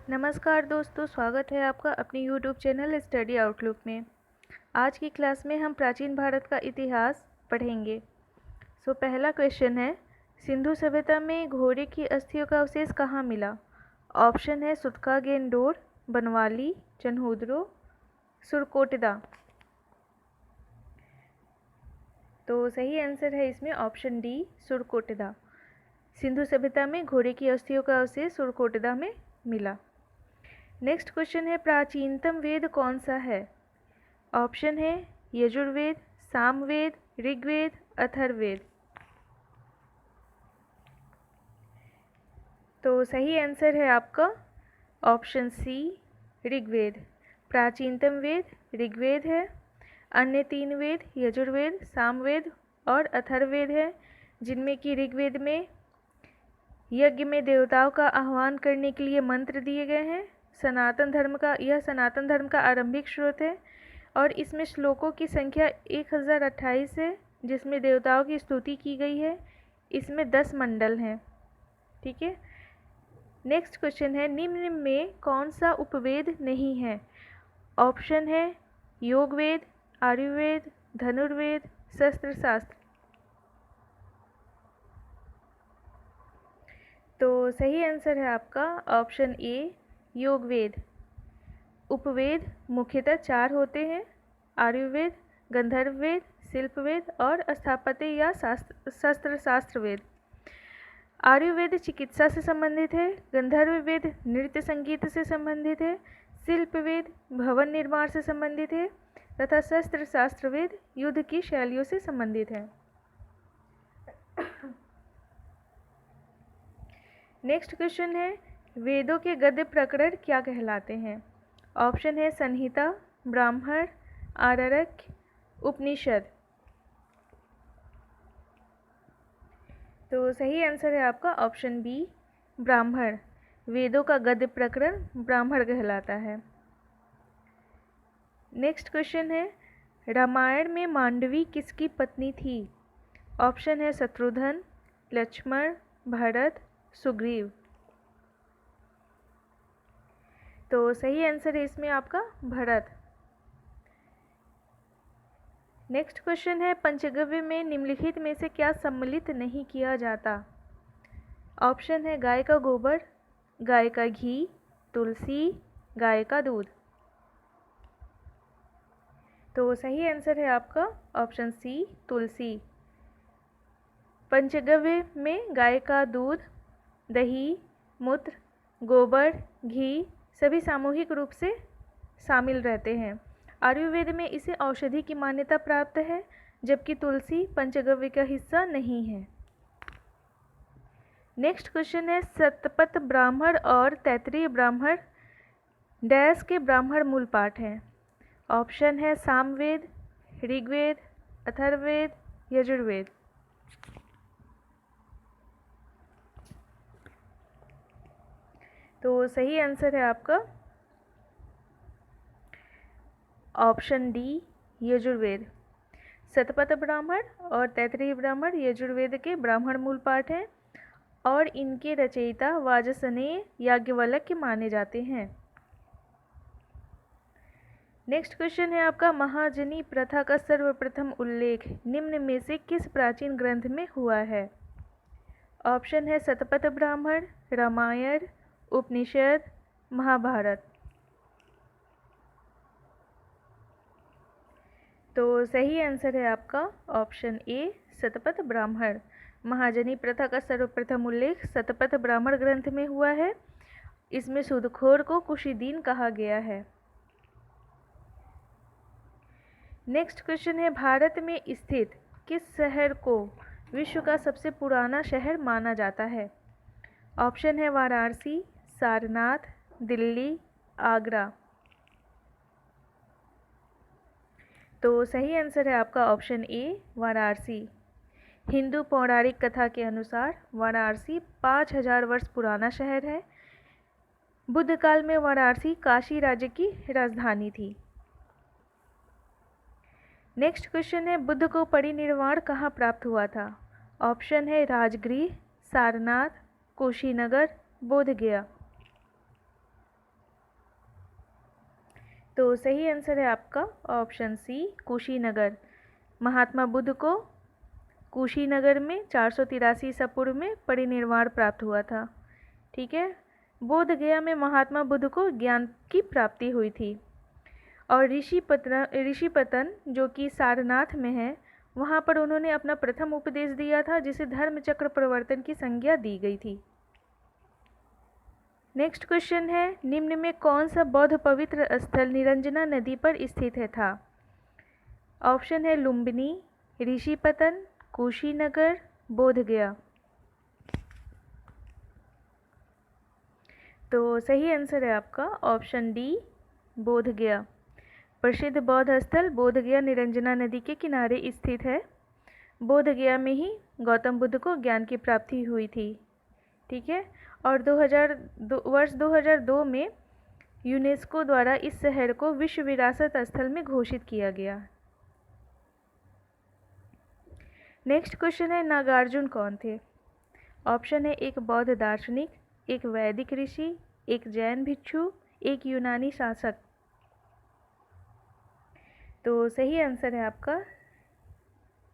नमस्कार दोस्तों, स्वागत है आपका अपनी यूट्यूब चैनल स्टडी आउटलुक में। आज की क्लास में हम प्राचीन भारत का इतिहास पढ़ेंगे। पहला क्वेश्चन है, सिंधु सभ्यता में घोड़े की अस्थियों का अवशेष कहाँ मिला? ऑप्शन है सुतका गेंडोर, बनवाली, चन्हुद्रो, सुरकोटदा। तो सही आंसर है इसमें ऑप्शन डी, सुरकोटदा। सिंधु सभ्यता में घोड़े की अस्थियों का अवशेष सुरकोटदा में मिला। नेक्स्ट क्वेश्चन है, प्राचीनतम वेद कौन सा है? ऑप्शन है यजुर्वेद, सामवेद, ऋग्वेद, अथर्ववेद। तो सही आंसर है आपका ऑप्शन सी, ऋग्वेद। प्राचीनतम वेद ऋग्वेद है। अन्य 3 वेद यजुर्वेद, सामवेद और अथर्ववेद है, जिनमें कि ऋग्वेद में यज्ञ में देवताओं का आह्वान करने के लिए मंत्र दिए गए हैं। सनातन धर्म का आरंभिक स्रोत है और इसमें श्लोकों की संख्या 1028 है, जिसमें देवताओं की स्तुति की गई है। इसमें 10 मंडल हैं। ठीक है। नेक्स्ट क्वेश्चन है, निम्न में कौन सा उपवेद नहीं है? ऑप्शन है योगवेद, आयुर्वेद, धनुर्वेद, शस्त्रशास्त्र। तो सही आंसर है आपका ऑप्शन ए, योगवेद। उपवेद मुख्यतः 4 होते हैं: आयुर्वेद, गंधर्ववेद, शिल्पवेद और स्थापत्य या शस्त्र वेद। आयुर्वेद चिकित्सा से संबंधित है, गंधर्ववेद नृत्य संगीत से संबंधित है, शिल्पवेद भवन निर्माण से संबंधित है तथा शस्त्र वेद युद्ध की शैलियों से संबंधित है। नेक्स्ट क्वेश्चन है, वेदों के गद्य प्रकरण क्या कहलाते हैं? ऑप्शन है संहिता, ब्राह्मण, आरण्यक, उपनिषद। तो सही आंसर है आपका ऑप्शन बी, ब्राह्मण। वेदों का गद्य प्रकरण ब्राह्मण कहलाता है। नेक्स्ट क्वेश्चन है, रामायण में मांडवी किसकी पत्नी थी? ऑप्शन है शत्रुघ्न, लक्ष्मण, भरत, सुग्रीव। तो सही आंसर है इसमें आपका भरत। नेक्स्ट क्वेश्चन है, पंचगव्य में निम्नलिखित में से क्या सम्मिलित नहीं किया जाता? ऑप्शन है गाय का गोबर, गाय का घी, तुलसी, गाय का दूध। तो सही आंसर है आपका ऑप्शन सी, तुलसी। पंचगव्य में गाय का दूध, दही, मूत्र, गोबर, घी सभी सामूहिक रूप से शामिल रहते हैं। आयुर्वेद में इसे औषधि की मान्यता प्राप्त है, जबकि तुलसी पंचगव्य का हिस्सा नहीं है। नेक्स्ट क्वेश्चन है, शतपथ ब्राह्मण और तैत्तिरीय ब्राह्मण डैश के ब्राह्मण मूल पाठ हैं? ऑप्शन है सामवेद, ऋग्वेद, अथर्ववेद, यजुर्वेद। तो सही आंसर है आपका ऑप्शन डी, यजुर्वेद। शतपथ ब्राह्मण और तैत्तिरीय ब्राह्मण यजुर्वेद के ब्राह्मण मूल पाठ हैं और इनके रचयिता वाजसनेय याज्ञवल्क्य माने जाते हैं। नेक्स्ट क्वेश्चन है आपका, महाजनी प्रथा का सर्वप्रथम उल्लेख निम्न में से किस प्राचीन ग्रंथ में हुआ है? ऑप्शन है शतपथ ब्राह्मण, रामायण, उपनिषद, महाभारत। तो सही आंसर है आपका ऑप्शन ए, शतपथ ब्राह्मण। महाजनी प्रथा का सर्वप्रथम उल्लेख शतपथ ब्राह्मण ग्रंथ में हुआ है। इसमें सूदखोर को कुशीदीन कहा गया है। नेक्स्ट क्वेश्चन है, भारत में स्थित किस शहर को विश्व का सबसे पुराना शहर माना जाता है? ऑप्शन है वाराणसी, सारनाथ, दिल्ली, आगरा। तो सही आंसर है आपका ऑप्शन ए, वाराणसी। हिंदू पौराणिक कथा के अनुसार वाराणसी 5000 वर्ष पुराना शहर है। बुद्ध काल में वाराणसी काशी राज्य की राजधानी थी। नेक्स्ट क्वेश्चन है, बुद्ध को परिनिर्वाण कहाँ प्राप्त हुआ था? ऑप्शन है राजगृह, सारनाथ, कुशीनगर, बोधगया। तो सही आंसर है आपका ऑप्शन सी, कुशीनगर। महात्मा बुद्ध को कुशीनगर में 483 ईसा पूर्व में परिनिर्वाण प्राप्त हुआ था। ठीक है, बोध गया में महात्मा बुद्ध को ज्ञान की प्राप्ति हुई थी। और ऋषिपतन जो कि सारनाथ में है, वहाँ पर उन्होंने अपना प्रथम उपदेश दिया था, जिसे धर्म चक्र प्रवर्तन की संज्ञा दी गई थी। नेक्स्ट क्वेश्चन है, निम्न में कौन सा बौद्ध पवित्र स्थल निरंजना नदी पर स्थित है था? ऑप्शन है लुम्बिनी, ऋषिपतन, कुशीनगर, बोध गया। तो सही आंसर है आपका ऑप्शन डी, बोध गया। प्रसिद्ध बौद्ध स्थल बोध गया निरंजना नदी के किनारे स्थित है। बोध गया में ही गौतम बुद्ध को ज्ञान की प्राप्ति हुई थी। ठीक है, और वर्ष 2002 में यूनेस्को द्वारा इस शहर को विश्व विरासत स्थल में घोषित किया गया। नेक्स्ट क्वेश्चन है, नागार्जुन कौन थे? ऑप्शन है एक बौद्ध दार्शनिक, एक वैदिक ऋषि, एक जैन भिक्षु, एक यूनानी शासक। तो सही आंसर है आपका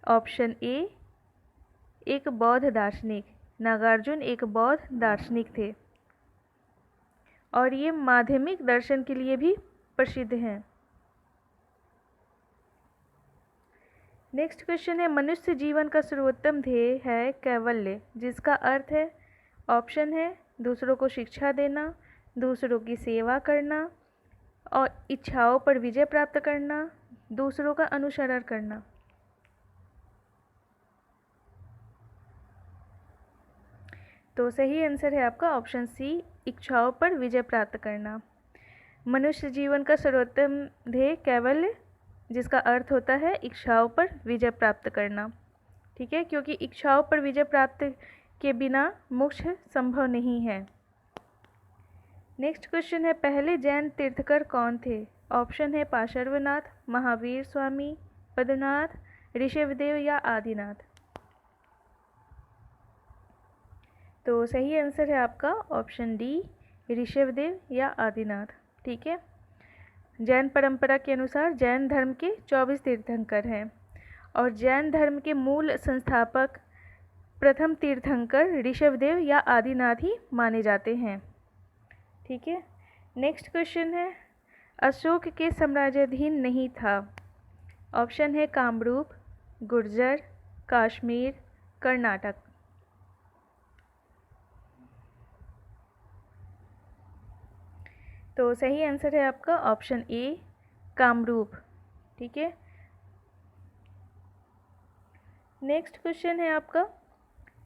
ऑप्शन ए, एक बौद्ध दार्शनिक। नागार्जुन एक बौद्ध दार्शनिक थे और ये माध्यमिक दर्शन के लिए भी प्रसिद्ध हैं। नेक्स्ट क्वेश्चन है, मनुष्य जीवन का सर्वोत्तम ध्येय है कैवल्य, जिसका अर्थ है, ऑप्शन है दूसरों को शिक्षा देना, दूसरों की सेवा करना और इच्छाओं पर विजय प्राप्त करना, दूसरों का अनुसरण करना। तो सही आंसर है आपका ऑप्शन सी, इच्छाओं पर विजय प्राप्त करना। मनुष्य जीवन का सर्वोत्तम ध्येय कैवल्य, जिसका अर्थ होता है इच्छाओं पर विजय प्राप्त करना। ठीक है, क्योंकि इच्छाओं पर विजय प्राप्त के बिना मोक्ष संभव नहीं है। नेक्स्ट क्वेश्चन है, पहले जैन तीर्थकर कौन थे? ऑप्शन है पार्श्वनाथ, महावीर स्वामी, पद्मनाथ, ऋषभदेव या आदिनाथ। तो सही आंसर है आपका ऑप्शन डी, ऋषभदेव या आदिनाथ। ठीक है, जैन परंपरा के अनुसार जैन धर्म के 24 तीर्थंकर हैं और जैन धर्म के मूल संस्थापक प्रथम तीर्थंकर ऋषभदेव या आदिनाथ ही माने जाते हैं। ठीक है, नेक्स्ट क्वेश्चन है, अशोक के साम्राज्याधीन नहीं था। ऑप्शन है कामरूप, गुर्जर, कश्मीर, कर्नाटक। तो सही आंसर है आपका ऑप्शन ए, कामरूप। ठीक है, नेक्स्ट क्वेश्चन है आपका,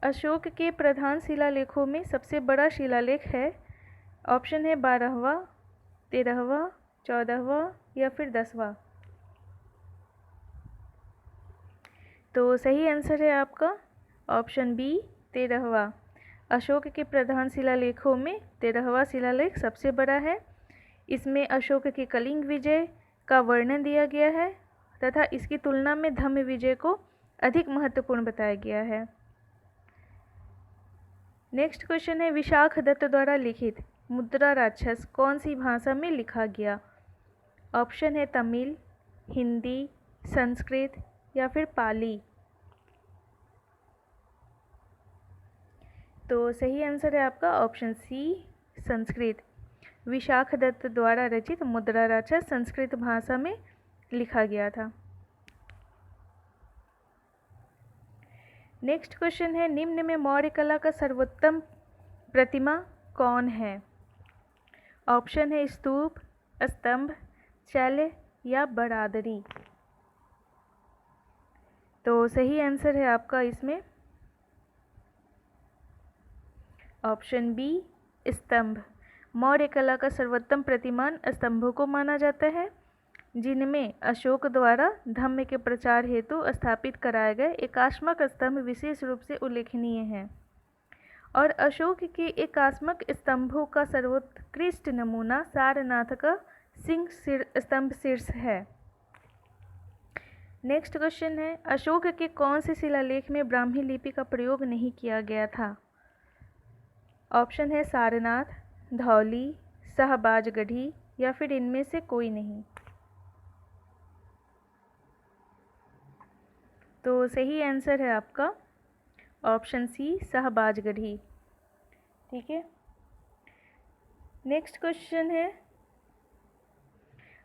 अशोक के प्रधान शिलालेखों में सबसे बड़ा शिलालेख है? ऑप्शन है 12वां, 13वां, 14वां या फिर 10वां। तो सही आंसर है आपका ऑप्शन बी, 13वां। अशोक के प्रधान शिलालेखों में 13वां शिलालेख सबसे बड़ा है। इसमें अशोक के कलिंग विजय का वर्णन दिया गया है तथा इसकी तुलना में धम्म विजय को अधिक महत्वपूर्ण बताया गया है। नेक्स्ट क्वेश्चन है, विशाख दत्त द्वारा लिखित मुद्रा राक्षस कौन सी भाषा में लिखा गया? ऑप्शन है तमिल, हिंदी, संस्कृत या फिर पाली। तो सही आंसर है आपका ऑप्शन सी, संस्कृत। विशाख दत्त द्वारा रचित मुद्रा राक्षस संस्कृत भाषा में लिखा गया था। नेक्स्ट क्वेश्चन है, निम्न में मौर्य कला का सर्वोत्तम प्रतिमा कौन है? ऑप्शन है स्तूप, स्तंभ, शैल या बरादरी। तो सही आंसर है आपका इसमें ऑप्शन बी, स्तंभ। मौर्य कला का सर्वोत्तम प्रतिमान स्तंभों को माना जाता है, जिनमें अशोक द्वारा धम्म के प्रचार हेतु स्थापित कराए गए एकात्मक स्तंभ विशेष रूप से उल्लेखनीय हैं और अशोक के एकात्मक स्तंभों का सर्वोत्कृष्ट नमूना सारनाथ का सिंह स्तंभ शीर्ष है। नेक्स्ट क्वेश्चन है, अशोक के कौन से शिलालेख में ब्राह्मी लिपि का प्रयोग नहीं किया गया था? ऑप्शन है सारनाथ, धौली, शाहबाजगढ़ी, या फिर इनमें से कोई नहीं। तो सही आंसर है आपका ऑप्शन सी, शाहबाजगढ़ी। ठीक है, नेक्स्ट क्वेश्चन है,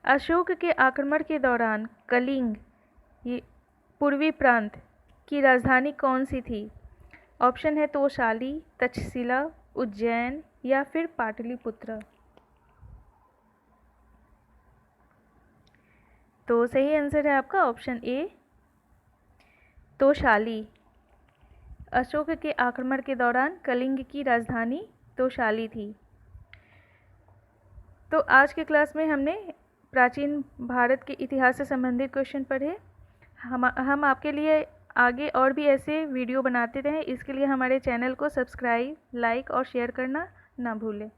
अशोक के आक्रमण के दौरान कलिंग, ये पूर्वी प्रांत की राजधानी कौन सी थी? ऑप्शन है तोशाली, तक्षशिला, उज्जैन या फिर पाटलिपुत्र। तो सही आंसर है आपका ऑप्शन ए, तोशाली। अशोक के आक्रमण के दौरान कलिंग की राजधानी तोशाली थी। तो आज के क्लास में हमने प्राचीन भारत के इतिहास से संबंधित क्वेश्चन पढ़े। हम आपके लिए आगे और भी ऐसे वीडियो बनाते रहें, इसके लिए हमारे चैनल को सब्सक्राइब, लाइक और शेयर करना ना भूलें।